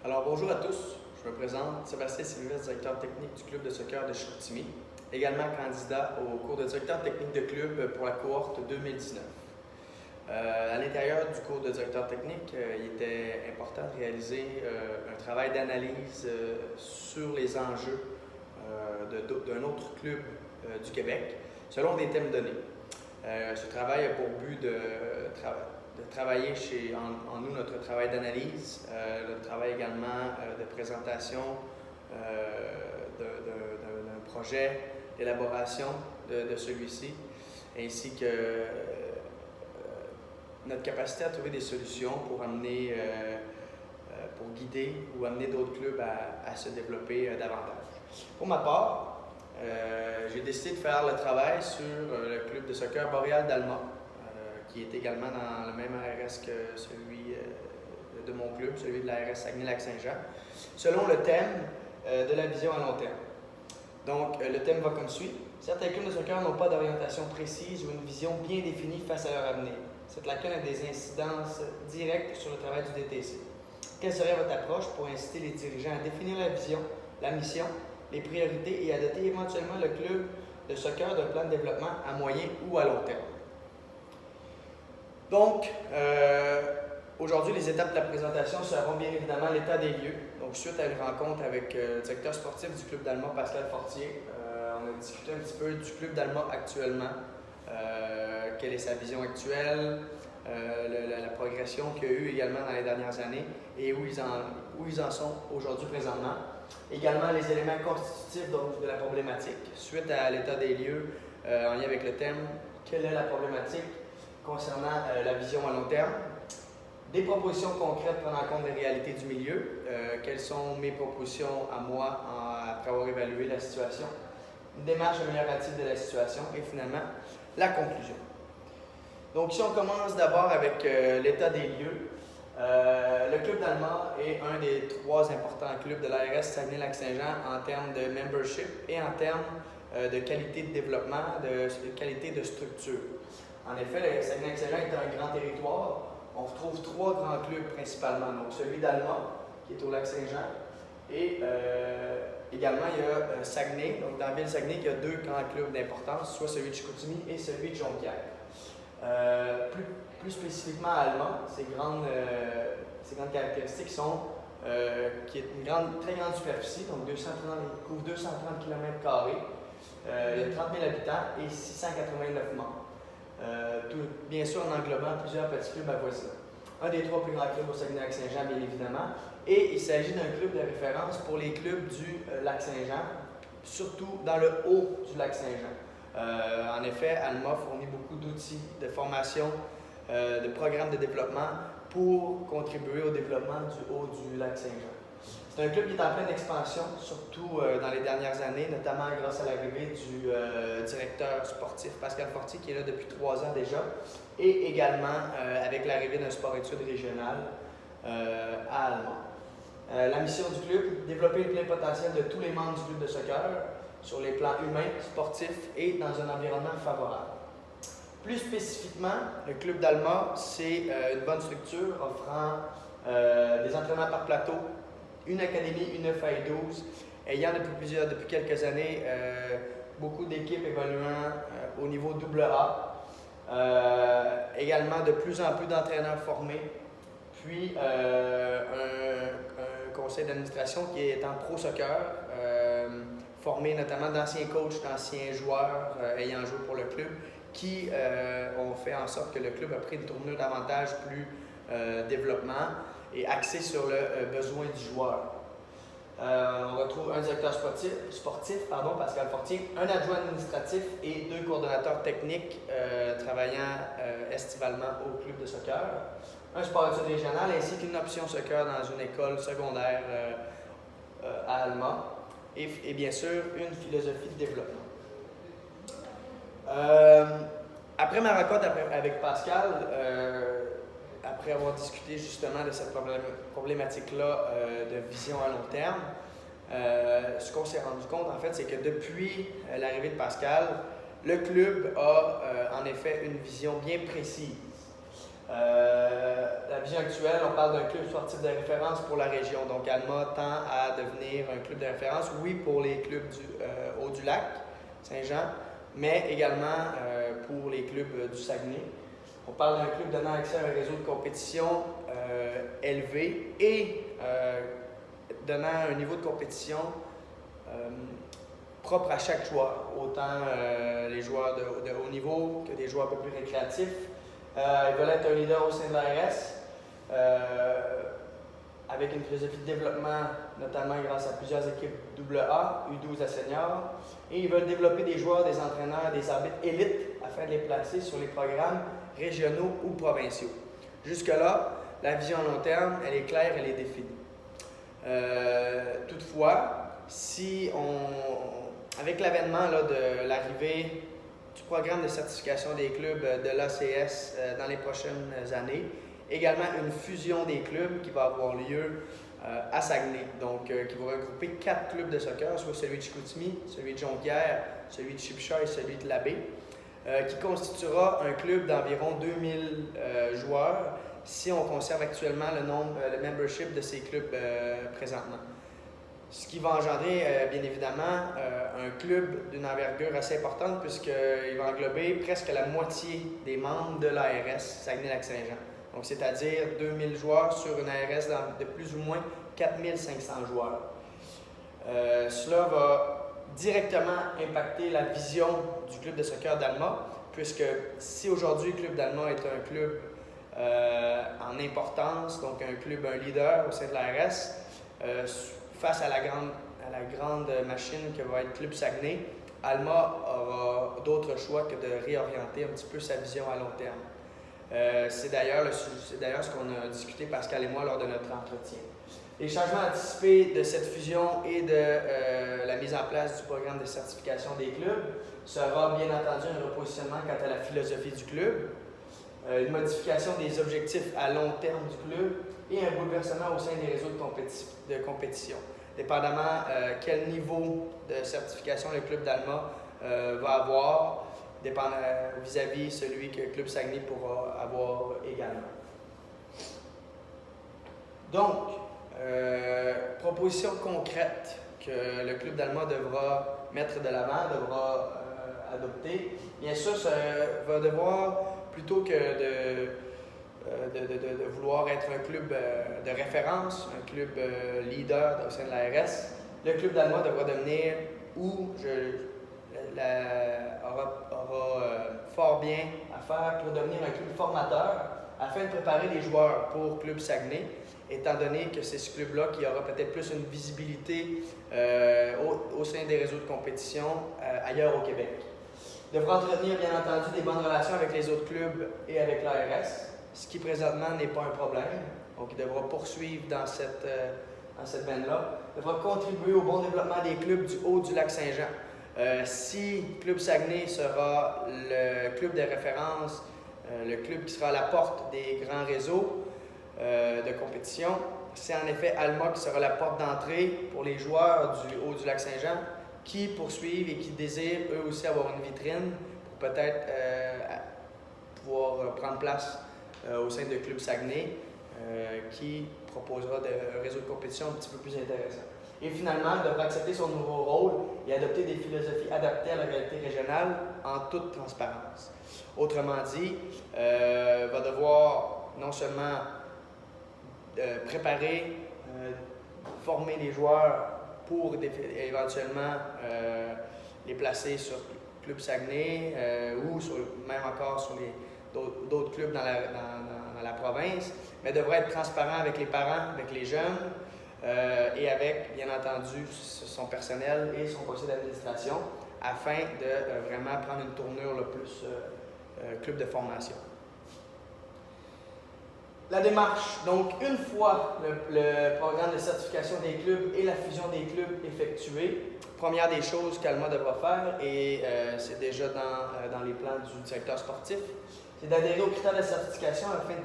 Alors bonjour à tous, je me présente Sébastien Sylvestre, directeur technique du club de soccer de Chicoutimi, également candidat au cours de directeur technique de club pour la cohorte 2019. À l'intérieur du cours de directeur technique, il était important de réaliser un travail d'analyse sur les enjeux d'un autre club du Québec, selon des thèmes donnés. Ce travail a pour but de travailler en nous notre travail d'analyse, le travail également de présentation d'un projet, d'élaboration de celui-ci, ainsi que notre capacité à trouver des solutions pour amener, pour guider ou amener d'autres clubs à se développer davantage. Pour ma part, j'ai décidé de faire le travail sur le club de soccer Boréal d'Alma, qui est également dans le même ARS que celui de mon club, celui de l'ARS Saguenay-Lac-Saint-Jean, selon le thème de la vision à long terme. Donc, le thème va comme suit. Certains clubs de soccer n'ont pas d'orientation précise ou une vision bien définie face à leur avenir. Cette lacune a des incidences directes sur le travail du DTC. Quelle serait votre approche pour inciter les dirigeants à définir la vision, la mission, les priorités et à doter éventuellement le club de soccer d'un plan de développement à moyen ou à long terme? Donc, aujourd'hui, les étapes de la présentation seront bien évidemment l'état des lieux. Donc, suite à une rencontre avec le directeur sportif du club d'Alma, Pascal Fortier, on a discuté un petit peu du club d'Alma actuellement, quelle est sa vision actuelle, la progression qu'il y a eu également dans les dernières années et où ils en sont aujourd'hui présentement. Également, les éléments constitutifs donc, de la problématique, suite à l'état des lieux en lien avec le thème, quelle est la problématique concernant la vision à long terme, des propositions concrètes prenant en compte des réalités du milieu, quelles sont mes propositions à moi après avoir évalué la situation, une démarche améliorative de la situation et finalement la conclusion. Donc si on commence d'abord avec l'état des lieux, le club d'Alma est un des 3 importants clubs de l'ARS Saguenay-Lac-Saint-Jean en termes de membership et en termes de qualité de développement, de qualité de structure. En effet, le Saguenay-Lac-Saint-Jean est un grand territoire. On retrouve 3 grands clubs principalement. Donc celui d'Alma, qui est au Lac-Saint-Jean, et également il y a Saguenay, donc dans la ville de Saguenay, il y a 2 grands clubs d'importance, soit celui de Chicoutimi et celui de Jonquière. Plus spécifiquement à Alma, ces grandes caractéristiques sont qui est une très grande superficie, donc il couvre 230 km², il y a 30 000 habitants et 689 membres. Bien sûr en englobant plusieurs petits clubs avoisinants. Un des 3 plus grands clubs au Saguenay-Lac-Saint-Jean, bien évidemment, et il s'agit d'un club de référence pour les clubs du Lac-Saint-Jean, surtout dans le haut du Lac-Saint-Jean. En effet, Alma fournit beaucoup d'outils de formation, de programmes de développement pour contribuer au développement du haut du Lac-Saint-Jean. C'est un club qui est en pleine expansion, surtout dans les dernières années, notamment grâce à l'arrivée du directeur sportif Pascal Fortier, qui est là depuis 3 ans déjà, et également avec l'arrivée d'un sport-études régional à Alma. La mission du club, développer le plein potentiel de tous les membres du club de soccer sur les plans humains, sportifs et dans un environnement favorable. Plus spécifiquement, le club d'Alma, c'est une bonne structure offrant des entraînements par plateau, une académie, une FA12, ayant depuis quelques années beaucoup d'équipes évoluant au niveau AA, également de plus en plus d'entraîneurs formés, puis un conseil d'administration qui est en pro soccer, formé notamment d'anciens coachs, d'anciens joueurs ayant joué pour le club, qui ont fait en sorte que le club a pris une tournure davantage plus développement et axé sur le besoin du joueur. On retrouve un directeur sportif, Pascal Fortier, un adjoint administratif et 2 coordonnateurs techniques travaillant estivalement au club de soccer, un sport-études régional ainsi qu'une option soccer dans une école secondaire à Alma et bien sûr une philosophie de développement. Après ma rencontre avec Pascal, après avoir discuté justement de cette problématique-là de vision à long terme, ce qu'on s'est rendu compte, en fait, c'est que depuis l'arrivée de Pascal, le club a en effet une vision bien précise. La vision actuelle, on parle d'un club sportif de référence pour la région. Donc, Alma tend à devenir un club de référence, oui, pour les clubs du Haut-du-Lac, Saint-Jean, mais également pour les clubs du Saguenay. On parle d'un club donnant accès à un réseau de compétition élevé et donnant un niveau de compétition propre à chaque joueur, autant les joueurs de haut niveau que des joueurs un peu plus récréatifs. Ils veulent être un leader au sein de l'ARS, avec une philosophie de développement, notamment grâce à plusieurs équipes AA, U12 à seniors. Et ils veulent développer des joueurs, des entraîneurs, des arbitres élites afin de les placer sur les programmes régionaux ou provinciaux. Jusque-là, la vision à long terme, elle est claire, elle est définie. Toutefois, avec l'avènement de l'arrivée du programme de certification des clubs de l'ACS dans les prochaines années, également une fusion des clubs qui va avoir lieu à Saguenay, donc qui va regrouper 4 clubs de soccer, soit celui de Chicoutimi, celui de Jonquière, celui de Chipcha et celui de Labbé, qui constituera un club d'environ 2000 joueurs si on conserve actuellement le membership de ces clubs présentement. Ce qui va engendrer, bien évidemment, un club d'une envergure assez importante puisqu'il va englober presque la moitié des membres de l'ARS Saguenay-Lac-Saint-Jean. Donc, c'est-à-dire 2000 joueurs sur une ARS de plus ou moins 4500 joueurs. Cela va directement impacter la vision du club de soccer d'Alma, puisque si aujourd'hui le club d'Alma est un club en importance, donc un leader au sein de l'ARS, face à la grande machine que va être Club Saguenay, Alma aura d'autres choix que de réorienter un petit peu sa vision à long terme. C'est d'ailleurs ce qu'on a discuté, Pascal et moi, lors de notre entretien. Les changements anticipés de cette fusion et de la mise en place du programme de certification des clubs sera bien entendu un repositionnement quant à la philosophie du club, une modification des objectifs à long terme du club et un bouleversement au sein des réseaux de compétition. Dépendamment quel niveau de certification le club d'Alma va avoir, vis-à-vis celui que le club Saguenay pourra avoir également. Donc, proposition concrète que le club d'Alma devra mettre de l'avant, devra adopter. Bien sûr, ça va devoir, plutôt que de vouloir être un club de référence, un club leader au sein de l'ARS, le club d'Alma devra devenir, aura fort bien à faire pour devenir un club formateur afin de préparer les joueurs pour Club Saguenay, étant donné que c'est ce club-là qui aura peut-être plus une visibilité au sein des réseaux de compétition ailleurs au Québec. Il devra entretenir, bien entendu, des bonnes relations avec les autres clubs et avec l'ARS, ce qui présentement n'est pas un problème. Donc, il devra poursuivre dans cette veine-là. Il devra contribuer au bon développement des clubs du Haut-du-Lac-Saint-Jean. Si Club Saguenay sera le club de référence, le club qui sera à la porte des grands réseaux de compétition, c'est en effet Alma qui sera la porte d'entrée pour les joueurs du Haut-du-Lac-Saint-Jean qui poursuivent et qui désirent eux aussi avoir une vitrine pour peut-être pouvoir prendre place au sein de Club Saguenay qui proposera un réseau de compétition un petit peu plus intéressant. Et finalement, il devra accepter son nouveau rôle et adopter des philosophies adaptées à la réalité régionale en toute transparence. Autrement dit, va devoir non seulement préparer, former les joueurs pour éventuellement les placer sur Club Saguenay ou même encore sur d'autres clubs dans la province, mais devra être transparent avec les parents, avec les jeunes et avec, bien entendu, son personnel et son conseil d'administration afin de vraiment prendre une tournure le plus club de formation. La démarche. Donc, une fois le programme de certification des clubs et la fusion des clubs effectuée, première des choses qu'Alma devra faire, et c'est déjà dans les plans du directeur sportif, c'est d'adhérer aux critères de certification afin de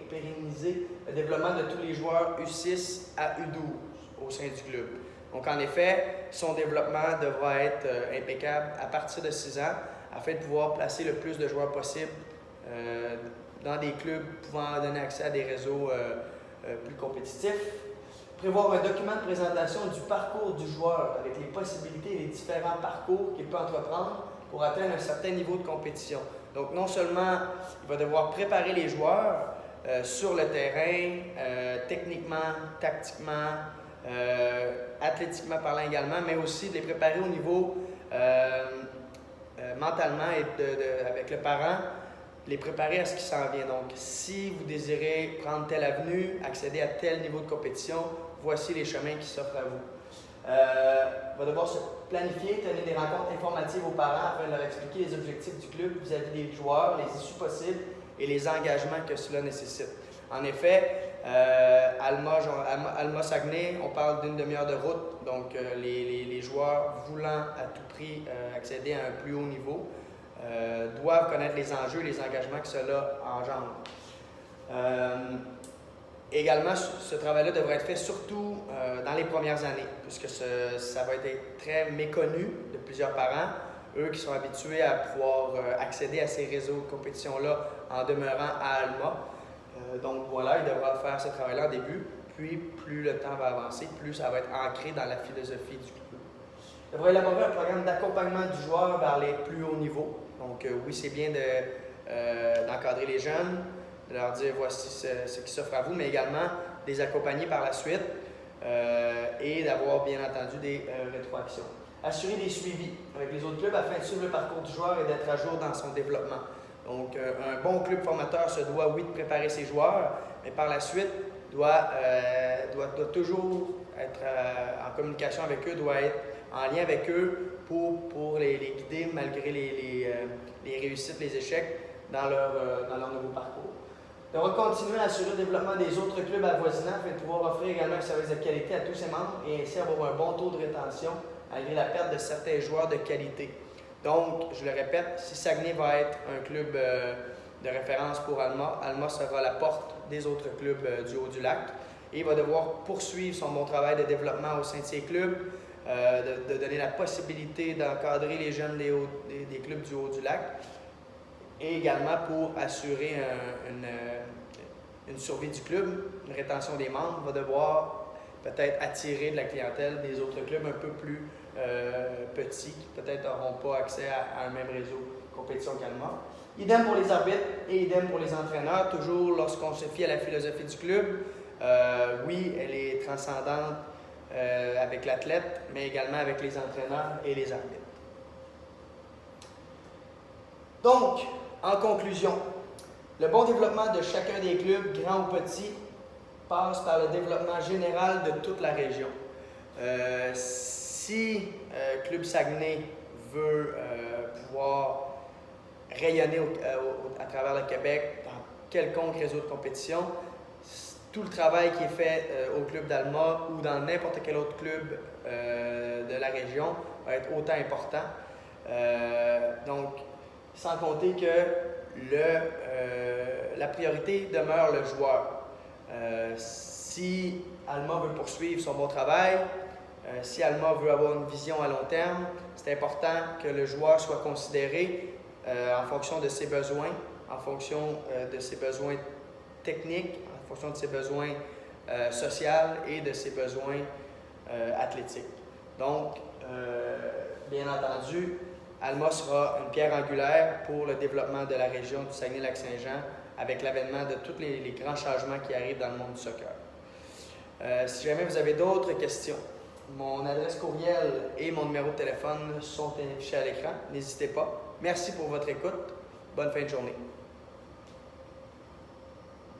pérenniser le développement de tous les joueurs U6 à U12 au sein du club. Donc, en effet, son développement devra être impeccable à partir de 6 ans afin de pouvoir placer le plus de joueurs possible dans des clubs pouvant donner accès à des réseaux plus compétitifs. Prévoir un document de présentation du parcours du joueur avec les possibilités et les différents parcours qu'il peut entreprendre pour atteindre un certain niveau de compétition. Donc, non seulement il va devoir préparer les joueurs sur le terrain, techniquement, tactiquement, athlétiquement parlant également, mais aussi de les préparer au niveau mentalement et avec le parent, les préparer à ce qui s'en vient. Donc, si vous désirez prendre telle avenue, accéder à tel niveau de compétition, voici les chemins qui s'offrent à vous. Va devoir se planifier, tenir des rencontres informatives aux parents afin de leur expliquer les objectifs du club vis-à-vis des joueurs, les issues possibles et les engagements que cela nécessite. En effet, Alma Saguenay, on parle d'une demi-heure de route, donc les joueurs voulant à tout prix accéder à un plus haut niveau doivent connaître les enjeux et les engagements que cela engendre. Également, ce travail-là devrait être fait surtout dans les premières années, puisque ça va être très méconnu de plusieurs parents, eux qui sont habitués à pouvoir accéder à ces réseaux de compétition-là en demeurant à Alma. Donc voilà, il devra faire ce travail-là en début, puis plus le temps va avancer, plus ça va être ancré dans la philosophie du club. Il devra élaborer un programme d'accompagnement du joueur vers les plus hauts niveaux. Donc oui, c'est bien d'encadrer les jeunes, de leur dire voici ce qui s'offre à vous, mais également de les accompagner par la suite et d'avoir bien entendu des rétroactions. Assurer des suivis avec les autres clubs afin de suivre le parcours du joueur et d'être à jour dans son développement. Donc un bon club formateur se doit, oui, de préparer ses joueurs, mais par la suite doit toujours être en communication avec eux, doit être en lien avec eux pour les guider malgré les réussites, les échecs dans leur nouveau parcours. On va continuer à assurer le développement des autres clubs avoisinants afin de pouvoir offrir également un service de qualité à tous ses membres et ainsi avoir un bon taux de rétention malgré la perte de certains joueurs de qualité. Donc, je le répète, si Saguenay va être un club de référence pour Alma, Alma sera la porte des autres clubs du Haut-du-Lac et il va devoir poursuivre son bon travail de développement au sein de ses clubs, de donner la possibilité d'encadrer les jeunes des clubs du Haut-du-Lac et également pour assurer une survie du club, une rétention des membres, va devoir peut-être attirer de la clientèle des autres clubs un peu plus petits qui peut-être n'auront pas accès à un même réseau de compétition qu'Alma. Idem pour les arbitres et idem pour les entraîneurs, toujours lorsqu'on se fie à la philosophie du club. Oui, elle est transcendante avec l'athlète, mais également avec les entraîneurs et les arbitres. Donc, en conclusion, le bon développement de chacun des clubs, grand ou petit, passe par le développement général de toute la région. Si Club Saguenay veut pouvoir rayonner à travers le Québec dans quelconque réseau de compétition, tout le travail qui est fait au club d'Alma ou dans n'importe quel autre club de la région va être autant important. Donc, sans compter que la priorité demeure le joueur. Si Alma veut poursuivre son bon travail, si Alma veut avoir une vision à long terme, c'est important que le joueur soit considéré en fonction de ses besoins, en fonction de ses besoins techniques, en fonction de ses besoins sociaux et de ses besoins athlétiques. Donc, bien entendu, Alma sera une pierre angulaire pour le développement de la région du Saguenay-Lac-Saint-Jean avec l'avènement de tous les grands changements qui arrivent dans le monde du soccer. Si jamais vous avez d'autres questions, mon adresse courriel et mon numéro de téléphone sont affichés à l'écran. N'hésitez pas. Merci pour votre écoute. Bonne fin de journée.